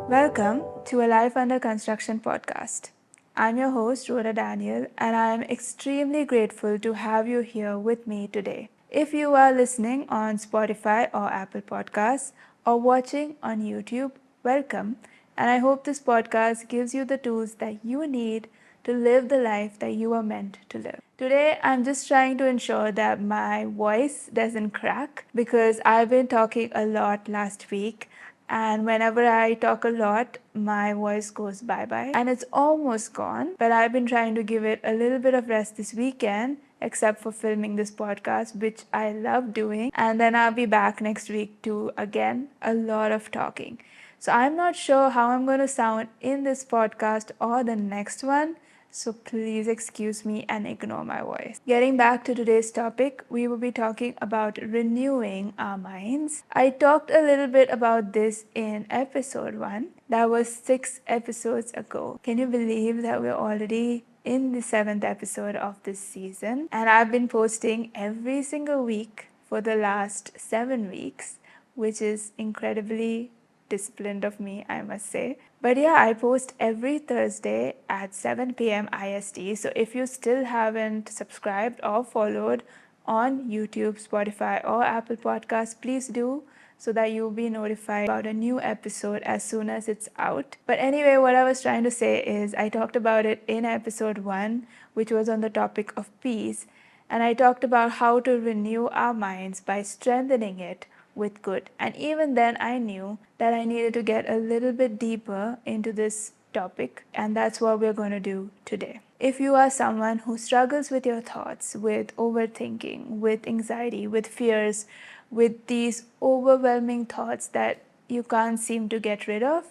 Welcome to a Life Under Construction podcast. I'm your host, Rhoda Daniel, and I am extremely grateful to have you here with me today. If you are listening on Spotify or Apple Podcasts or watching on YouTube, welcome, and I hope this podcast gives you the tools that you need to live the life that you are meant to live. Today, I'm just trying to ensure that my voice doesn't crack because I've been talking a lot last week. And whenever I talk a lot, my voice goes bye-bye. And it's almost gone. But I've been trying to give it a little bit of rest this weekend, except for filming this podcast, which I love doing. And then I'll be back next week to, again, a lot of talking. So I'm not sure how I'm going to sound in this podcast or the next one. So please excuse me and ignore my voice. Getting back to today's topic, we will be talking about renewing our minds. I talked a little bit about this in episode 1. That was 6 episodes ago. Can you believe that we're already in the 7th episode of this season? And I've been posting every single week for the last 7 weeks, which is incredibly disciplined of me, I must say. But yeah, I post every Thursday at 7 p.m. IST. So if you still haven't subscribed or followed on YouTube, Spotify, or Apple Podcasts, please do so that you'll be notified about a new episode as soon as it's out. But anyway, what I was trying to say is I talked about it in episode 1, which was on the topic of peace. And I talked about how to renew our minds by strengthening it with good. And even then, I knew that I needed to get a little bit deeper into this topic, and that's what we're going to do today. If you are someone who struggles with your thoughts, with overthinking, with anxiety, with fears, with these overwhelming thoughts that you can't seem to get rid of,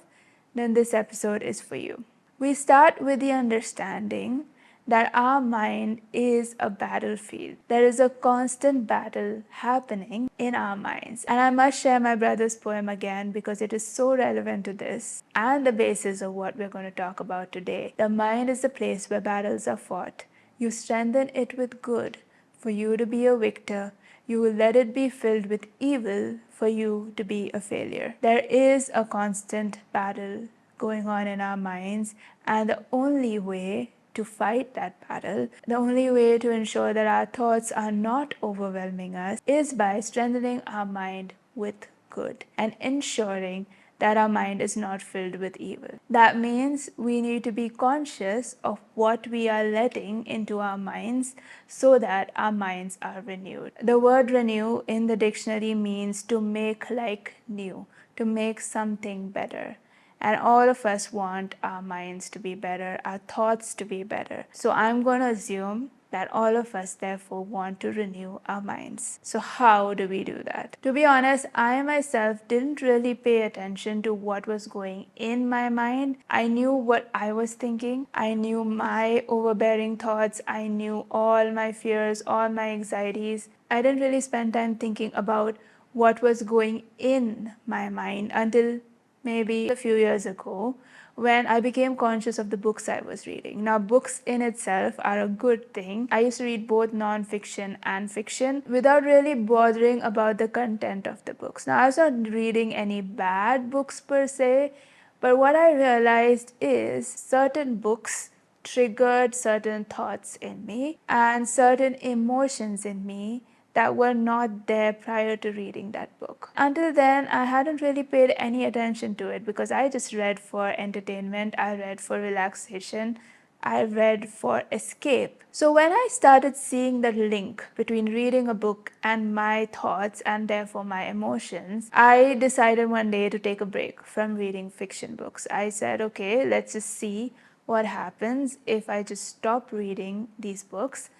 then this episode is for you. We start with the understanding that our mind is a battlefield. There is a constant battle happening in our minds. And I must share my brother's poem again because it is so relevant to this and the basis of what we're going to talk about today. The mind is the place where battles are fought. You strengthen it with good for you to be a victor. You will let it be filled with evil for you to be a failure. There is a constant battle going on in our minds, and the only way to fight that battle, the only way to ensure that our thoughts are not overwhelming us, is by strengthening our mind with good and ensuring that our mind is not filled with evil. That means we need to be conscious of what we are letting into our minds so that our minds are renewed. The word renew in the dictionary means to make like new, to make something better. And all of us want our minds to be better, our thoughts to be better. So I'm going to assume that all of us therefore want to renew our minds. So how do we do that? To be honest, I myself didn't really pay attention to what was going in my mind. I knew what I was thinking. I knew my overbearing thoughts. I knew all my fears, all my anxieties. I didn't really spend time thinking about what was going in my mind until maybe a few years ago when I became conscious of the books I was reading. Now, books in itself are a good thing. I used to read both non-fiction and fiction without really bothering about the content of the books. Now, I was not reading any bad books per se, but what I realized is certain books triggered certain thoughts in me and certain emotions in me that were not there prior to reading that book. Until then, I hadn't really paid any attention to it because I just read for entertainment, I read for relaxation, I read for escape. So when I started seeing the link between reading a book and my thoughts and therefore my emotions, I decided one day to take a break from reading fiction books. I said, okay, let's just see what happens if I just stop reading these books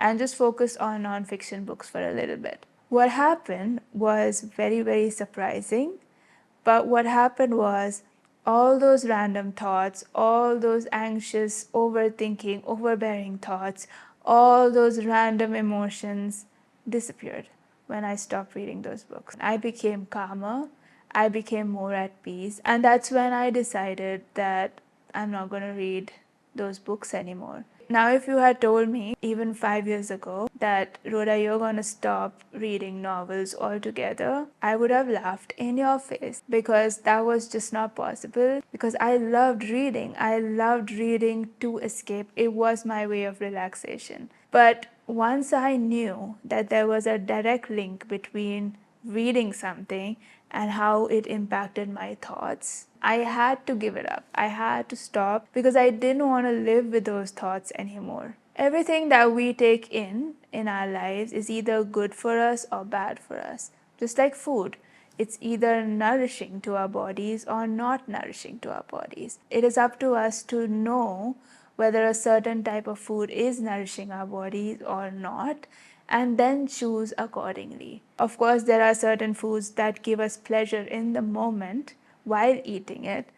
and just focus on non-fiction books for a little bit. What happened was very, very surprising. But what happened was all those random thoughts, all those anxious, overthinking, overbearing thoughts, all those random emotions disappeared when I stopped reading those books. I became calmer, I became more at peace, and that's when I decided that I'm not going to read those books anymore. Now, if you had told me even 5 years ago that, Rhoda, you're going to stop reading novels altogether, I would have laughed in your face, because that was just not possible. Because I loved reading. I loved reading to escape. It was my way of relaxation. But once I knew that there was a direct link between reading something and how it impacted my thoughts, I had to give it up. I had to stop, because I didn't want to live with those thoughts anymore. Everything that we take in our lives is either good for us or bad for us. Just like food, it's either nourishing to our bodies or not nourishing to our bodies. It is up to us to know whether a certain type of food is nourishing our bodies or not, and then choose accordingly. Of course, there are certain foods that give us pleasure in the moment while eating it,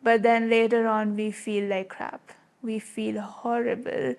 but then later on we feel like crap. We feel horrible,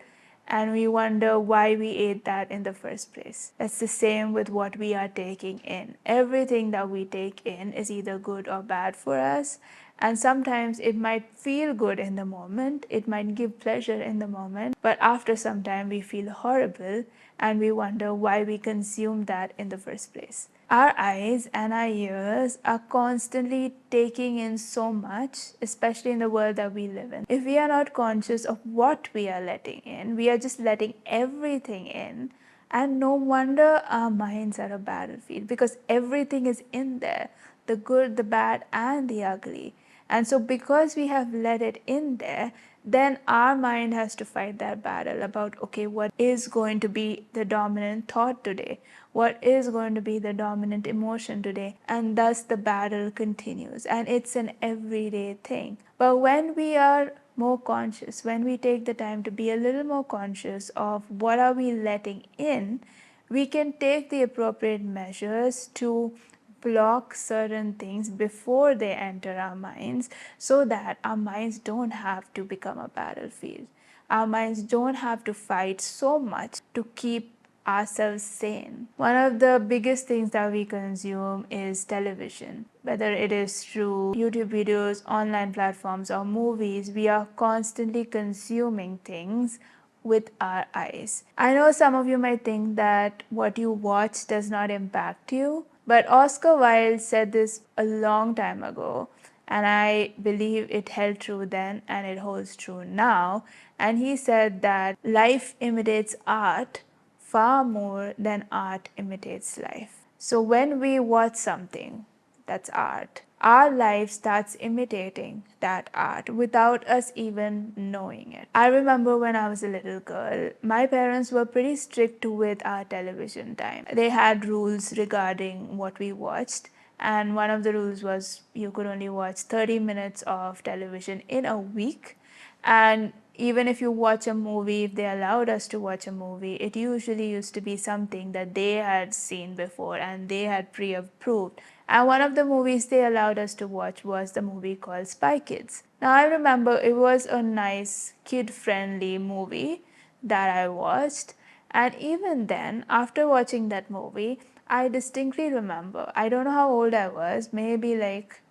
and we wonder why we ate that in the first place. It's the same with what we are taking in. Everything that we take in is either good or bad for us, and sometimes it might feel good in the moment, it might give pleasure in the moment, but after some time we feel horrible and we wonder why we consumed that in the first place. Our eyes and our ears are constantly taking in so much, especially in the world that we live in. If we are not conscious of what we are letting in, we are just letting everything in. And no wonder our minds are a battlefield, because everything is in there, the good, the bad, and the ugly. And so, because we have let it in there, then our mind has to fight that battle about, okay, what is going to be the dominant thought today? What is going to be the dominant emotion today? And thus the battle continues. And it's an everyday thing. But when we are more conscious, when we take the time to be a little more conscious of what are we letting in, we can take the appropriate measures to block certain things before they enter our minds, so that our minds don't have to become a battlefield. Our minds don't have to fight so much to keep ourselves sane. One of the biggest things that we consume is television. Whether it is through YouTube videos, online platforms, or movies, we are constantly consuming things with our eyes. I know some of you might think that what you watch does not impact you, but Oscar Wilde said this a long time ago, and I believe it held true then and it holds true now. And he said that life imitates art far more than art imitates life. So when we watch something that's art, our life starts imitating that art without us even knowing it. I remember when I was a little girl, my parents were pretty strict with our television time. They had rules regarding what we watched, and one of the rules was you could only watch 30 minutes of television in a week. And even if you watch a movie, if they allowed us to watch a movie, it usually used to be something that they had seen before and they had pre-approved. And one of the movies they allowed us to watch was the movie called Spy Kids. Now I remember it was a nice kid-friendly movie that I watched. And even then, after watching that movie, I distinctly remember, I don't know how old I was, maybe like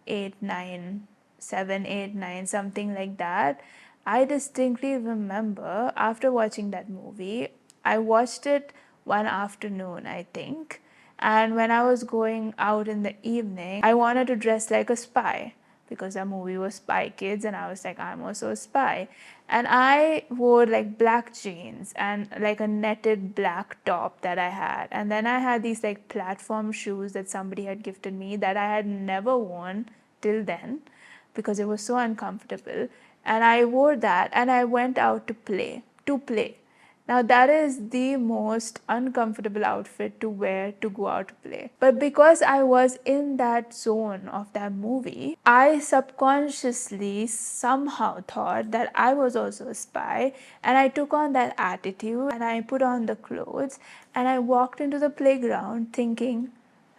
8, 9, 7, 8, 9, something like that. I distinctly remember after watching that movie, I watched it one afternoon, I think. And when I was going out in the evening, I wanted to dress like a spy, because that movie was Spy Kids, and I was like, I'm also a spy. And I wore like black jeans and like a netted black top that I had. And then I had these like platform shoes that somebody had gifted me that I had never worn till then, because it was so uncomfortable. And I wore that and I went out to play. Now that is the most uncomfortable outfit to wear to go out to play. But because I was in that zone of that movie, I subconsciously somehow thought that I was also a spy, and I took on that attitude and I put on the clothes and I walked into the playground thinking,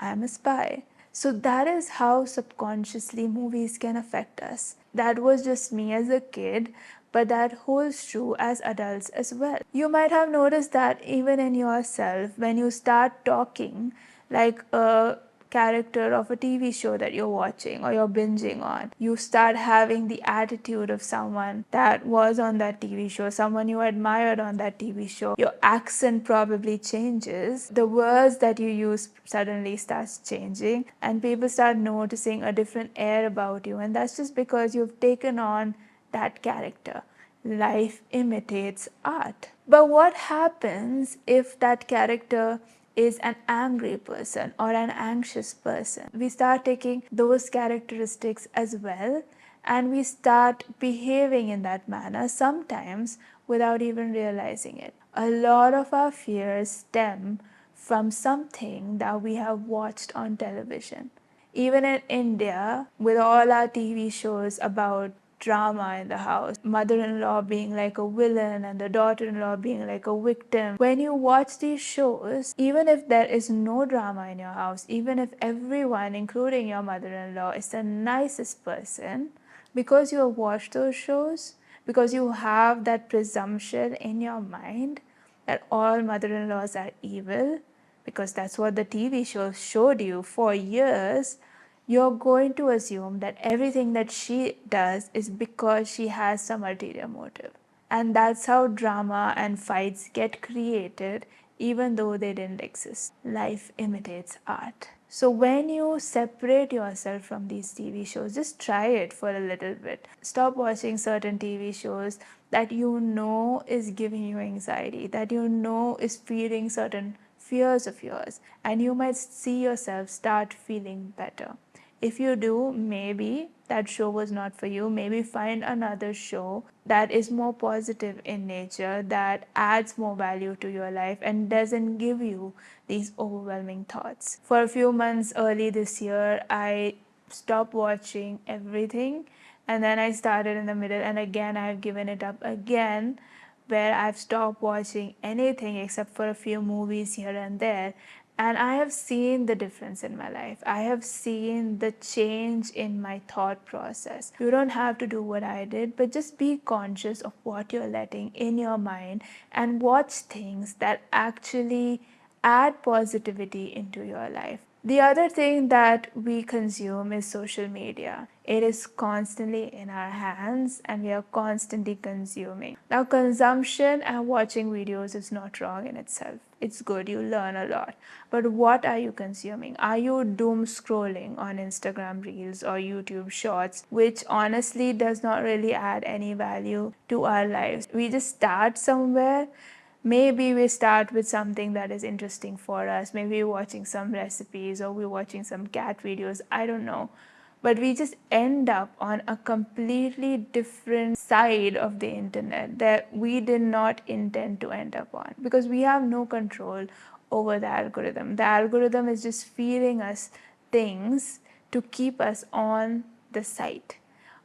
I'm a spy. So that is how subconsciously movies can affect us. That was just me as a kid, but that holds true as adults as well. You might have noticed that even in yourself, when you start talking like a character of a TV show that you're watching or you're binging on. You start having the attitude of someone that was on that TV show, someone you admired on that TV show. Your accent probably changes. The words that you use suddenly starts changing, and people start noticing a different air about you, and that's just because you've taken on that character. Life imitates art. But what happens if that character is an angry person or an anxious person? We start taking those characteristics as well, and we start behaving in that manner, sometimes without even realizing it. A lot of our fears stem from something that we have watched on television. Even in India, with all our TV shows about drama in the house, mother-in-law being like a villain and the daughter-in-law being like a victim, when you watch these shows, even if there is no drama in your house, even if everyone, including your mother-in-law, is the nicest person, because you have watched those shows, because you have that presumption in your mind that all mother-in-laws are evil, because that's what the TV show showed you for years, you're going to assume that everything that she does is because she has some ulterior motive. And that's how drama and fights get created, even though they didn't exist. Life imitates art. So when you separate yourself from these TV shows, just try it for a little bit. Stop watching certain TV shows that you know is giving you anxiety, that you know is feeding certain fears of yours, and you might see yourself start feeling better. If you do, maybe that show was not for you. Maybe find another show that is more positive in nature, that adds more value to your life and doesn't give you these overwhelming thoughts. For a few months early this year, I stopped watching everything, and then I started in the middle, and again I've given it up again, where I've stopped watching anything except for a few movies here and there. And I have seen the difference in my life. I have seen the change in my thought process. You don't have to do what I did, but just be conscious of what you're letting in your mind and watch things that actually add positivity into your life. The other thing that we consume is social media. It is constantly in our hands and we are constantly consuming. Now, consumption and watching videos is not wrong in itself. It's good, you learn a lot. But what are you consuming? Are you doom scrolling on Instagram Reels or YouTube Shorts, which honestly does not really add any value to our lives? We just start somewhere. Maybe we start with something that is interesting for us. Maybe we're watching some recipes or we're watching some cat videos. I don't know. But we just end up on a completely different side of the internet that we did not intend to end up on, because we have no control over the algorithm. The algorithm is just feeding us things to keep us on the site,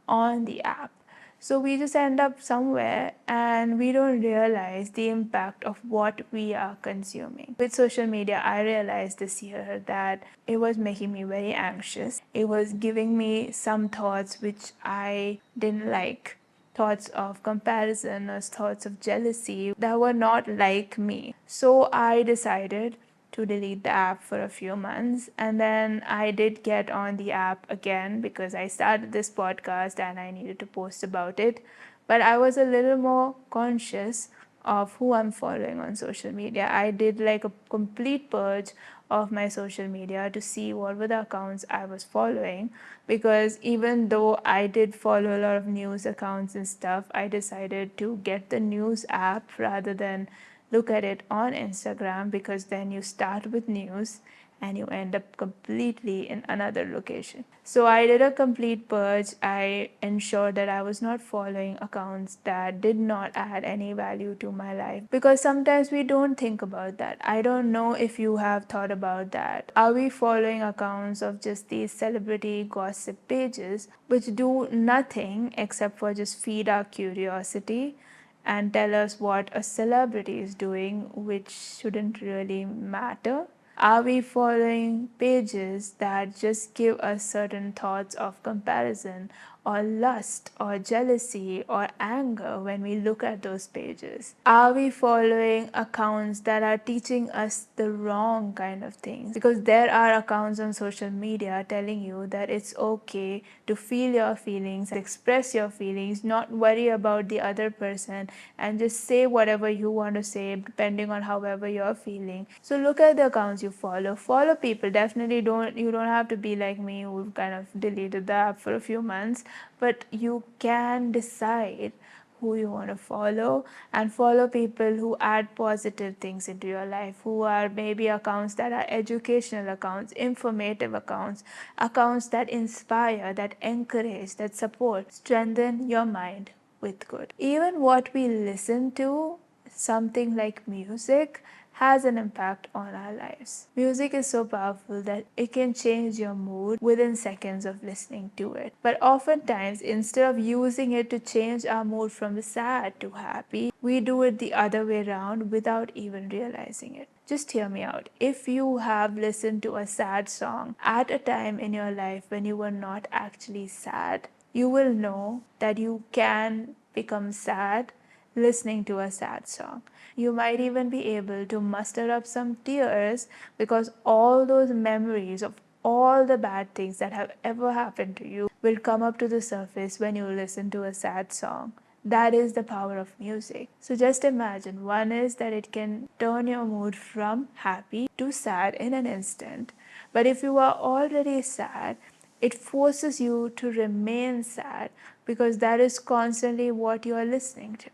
on the app. So we just end up somewhere and we don't realize the impact of what we are consuming. With social media, I realized this year that it was making me very anxious. It was giving me some thoughts which I didn't like. Thoughts of comparison or thoughts of jealousy that were not like me. So I decided to delete the app for a few months, and then I did get on the app again because I started this podcast and I needed to post about it. But I was a little more conscious of who I'm following on social media. I did like a complete purge of my social media to see what were the accounts I was following, because even though I did follow a lot of news accounts and stuff, I decided to get the news app rather than look at it on Instagram, because then you start with news and you end up completely in another location. So I did a complete purge. I ensured that I was not following accounts that did not add any value to my life, because sometimes we don't think about that. I don't know if you have thought about that. Are we following accounts of just these celebrity gossip pages which do nothing except for just feed our curiosity and tell us what a celebrity is doing, which shouldn't really matter? Are we following pages that just give us certain thoughts of comparison or lust or jealousy or anger when we look at those pages? Are we following accounts that are teaching us the wrong kind of things? Because there are accounts on social media telling you that it's okay to feel your feelings, express your feelings, not worry about the other person, and just say whatever you want to say depending on however you're feeling. So look at the accounts you follow. Follow people. Definitely you don't have to be like me who kind of deleted the app for a few months, but you can decide who you want to follow, and follow people who add positive things into your life, who are maybe accounts that are educational accounts, informative accounts, accounts that inspire, that encourage, that support, strengthen your mind with good. Even what we listen to, something like music, has an impact on our lives. Music is so powerful that it can change your mood within seconds of listening to it. But oftentimes, instead of using it to change our mood from sad to happy, we do it the other way around without even realizing it. Just hear me out. If you have listened to a sad song at a time in your life when you were not actually sad, you will know that you can become sad listening to a sad song. You might even be able to muster up some tears because all those memories of all the bad things that have ever happened to you will come up to the surface when you listen to a sad song. That is the power of music. So just imagine, one is that it can turn your mood from happy to sad in an instant. But if you are already sad, it forces you to remain sad because that is constantly what you are listening to,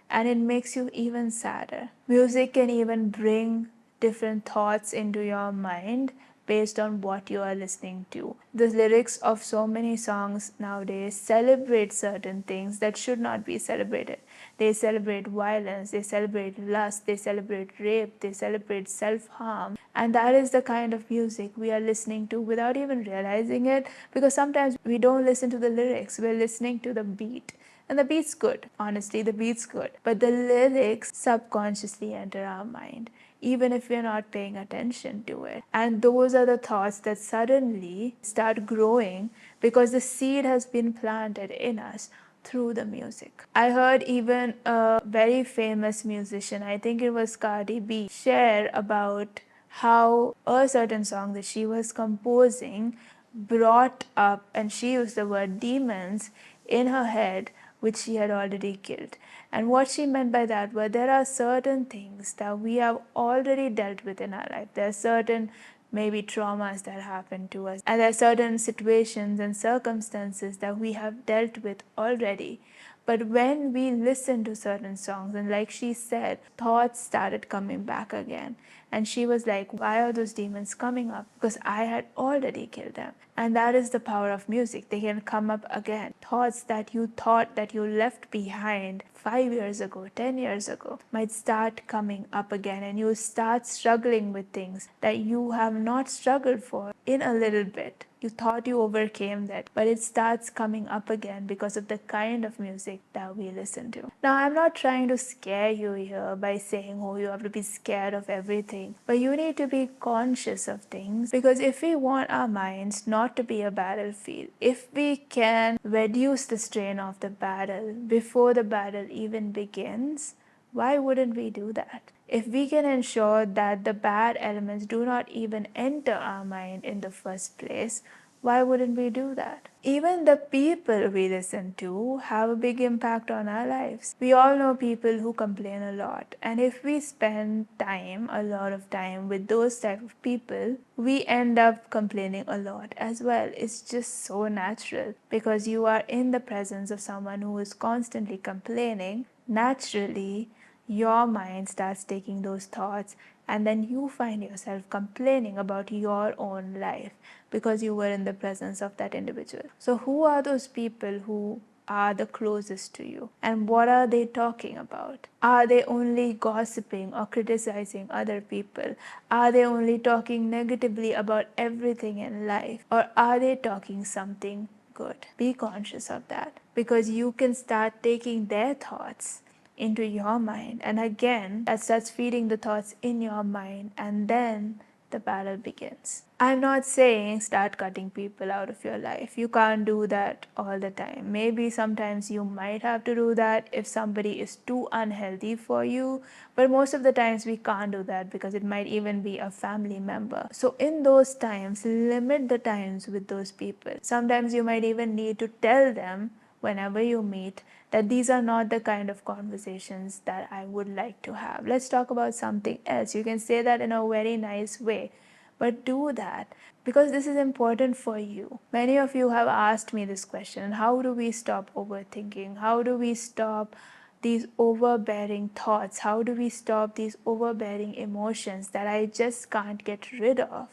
and it makes you even sadder. Music can even bring different thoughts into your mind based on what you are listening to. The lyrics of so many songs nowadays celebrate certain things that should not be celebrated. They celebrate violence, they celebrate lust, they celebrate rape, they celebrate self harm. And that is the kind of music we are listening to without even realizing it, because sometimes we don't listen to the lyrics, we're listening to the beat. And the beat's good. Honestly, the beat's good. But the lyrics subconsciously enter our mind, even if we're not paying attention to it. And those are the thoughts that suddenly start growing because the seed has been planted in us through the music. I heard even a very famous musician, I think it was Cardi B, share about how a certain song that she was composing brought up, and she used the word demons in her head, which she had already killed. And what she meant by that were, there are certain things that we have already dealt with in our life. There are certain maybe traumas that happen to us, and there are certain situations and circumstances that we have dealt with already. But when we listen to certain songs, and like she said, thoughts started coming back again. And she was like, why are those demons coming up? Because I had already killed them. And that is the power of music. They can come up again. Thoughts that you thought that you left behind 5 years ago, 10 years ago, might start coming up again. And you start struggling with things that you have not struggled for in a little bit. You thought you overcame that, but it starts coming up again because of the kind of music that we listen to. Now, I'm not trying to scare you here by saying, oh, you have to be scared of everything, but you need to be conscious of things, because if we want our minds not to be a battlefield, if we can reduce the strain of the battle before the battle even begins, why wouldn't we do that? If we can ensure that the bad elements do not even enter our mind in the first place, why wouldn't we do that? Even the people we listen to have a big impact on our lives. We all know people who complain a lot, and if we spend time, a lot of time with those type of people, we end up complaining a lot as well. It's just so natural, because you are in the presence of someone who is constantly complaining. Naturally, your mind starts taking those thoughts, and then you find yourself complaining about your own life because you were in the presence of that individual. So who are those people who are the closest to you, and what are they talking about? Are they only gossiping or criticizing other people? Are they only talking negatively about everything in life, or are they talking something good? Be conscious of that, because you can start taking their thoughts into your mind, and again that starts feeding the thoughts in your mind, and then the battle begins. I'm not saying start cutting people out of your life. You can't do that all the time. Maybe sometimes you might have to do that if somebody is too unhealthy for you, but most of the times we can't do that because it might even be a family member. So in those times, limit the times with those people. Sometimes you might even need to tell them whenever you meet that these are not the kind of conversations that I would like to have. Let's talk about something else. You can say that in a very nice way, but do that because this is important for you. Many of you have asked me this question: how do we stop overthinking? How do we stop these overbearing thoughts? How do we stop these overbearing emotions that I just can't get rid of?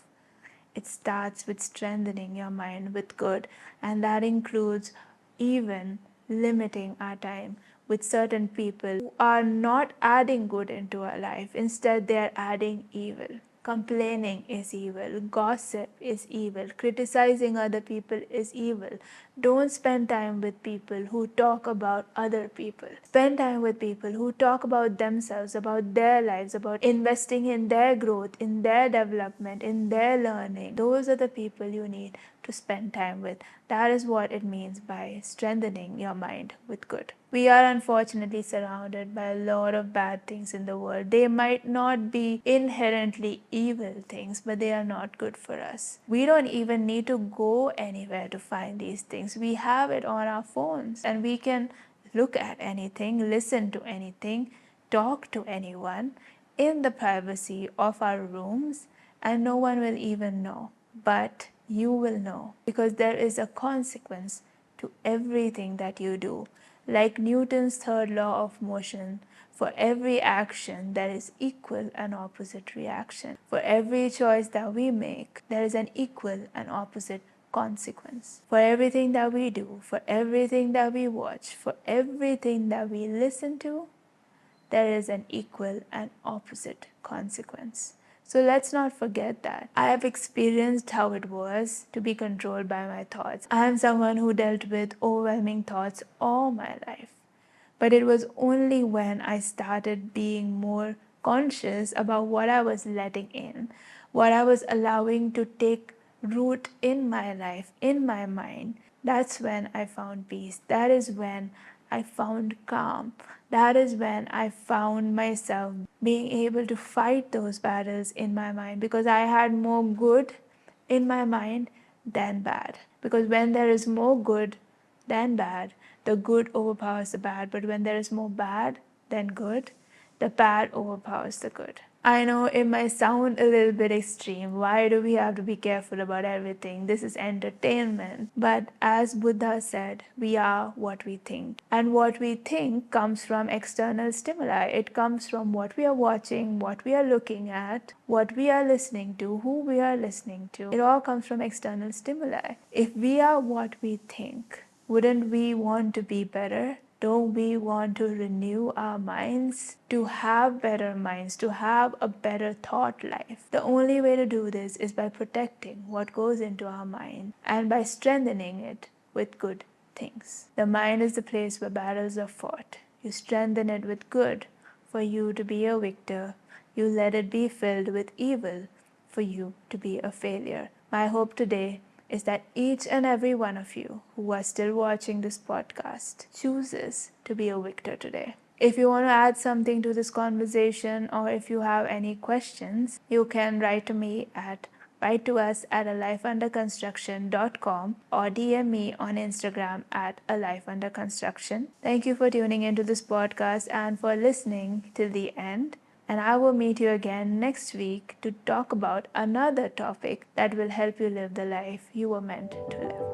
It starts with strengthening your mind with good, and that includes even limiting our time with certain people who are not adding good into our life. Instead, they are adding evil. Complaining is evil. Gossip is evil. Criticizing other people is evil. Don't spend time with people who talk about other people. Spend time with people who talk about themselves, about their lives, about investing in their growth, in their development, in their learning. Those are the people you need to spend time with. That is what it means by strengthening your mind with good. We are unfortunately surrounded by a lot of bad things in the world. They might not be inherently evil things, but they are not good for us. We don't even need to go anywhere to find these things. We have it on our phones, and we can look at anything, listen to anything, talk to anyone in the privacy of our rooms, and no one will even know. But you will know, because there is a consequence to everything that you do. Like Newton's third law of motion, for every action there is equal and opposite reaction. For every choice that we make, there is an equal and opposite consequence. For everything that we do, for everything that we watch, for everything that we listen to, there is an equal and opposite consequence. So let's not forget that. I have experienced how it was to be controlled by my thoughts. I am someone who dealt with overwhelming thoughts all my life. But it was only when I started being more conscious about what I was letting in, what I was allowing to take root in my life, in my mind, that's when I found peace. That is when I found calm. That is when I found myself being able to fight those battles in my mind, because I had more good in my mind than bad. Because when there is more good than bad, the good overpowers the bad. But when there is more bad than good, the bad overpowers the good. I know it might sound a little bit extreme. Why do we have to be careful about everything? This is entertainment. But as Buddha said, we are what we think. And what we think comes from external stimuli. It comes from what we are watching, what we are looking at, what we are listening to, who we are listening to. It all comes from external stimuli. If we are what we think, wouldn't we want to be better? Don't we want to renew our minds, to have better minds, to have a better thought life? The only way to do this is by protecting what goes into our mind and by strengthening it with good things. The mind is the place where battles are fought. You strengthen it with good for you to be a victor. You let it be filled with evil for you to be a failure. My hope today is that each and every one of you who are still watching this podcast chooses to be a victor today. If you want to add something to this conversation, or if you have any questions, you can write to me at writetous@alifeunderconstruction.com or DM me on Instagram at alifeunderconstruction. Thank you for tuning into this podcast and for listening till the end. And I will meet you again next week to talk about another topic that will help you live the life you were meant to live.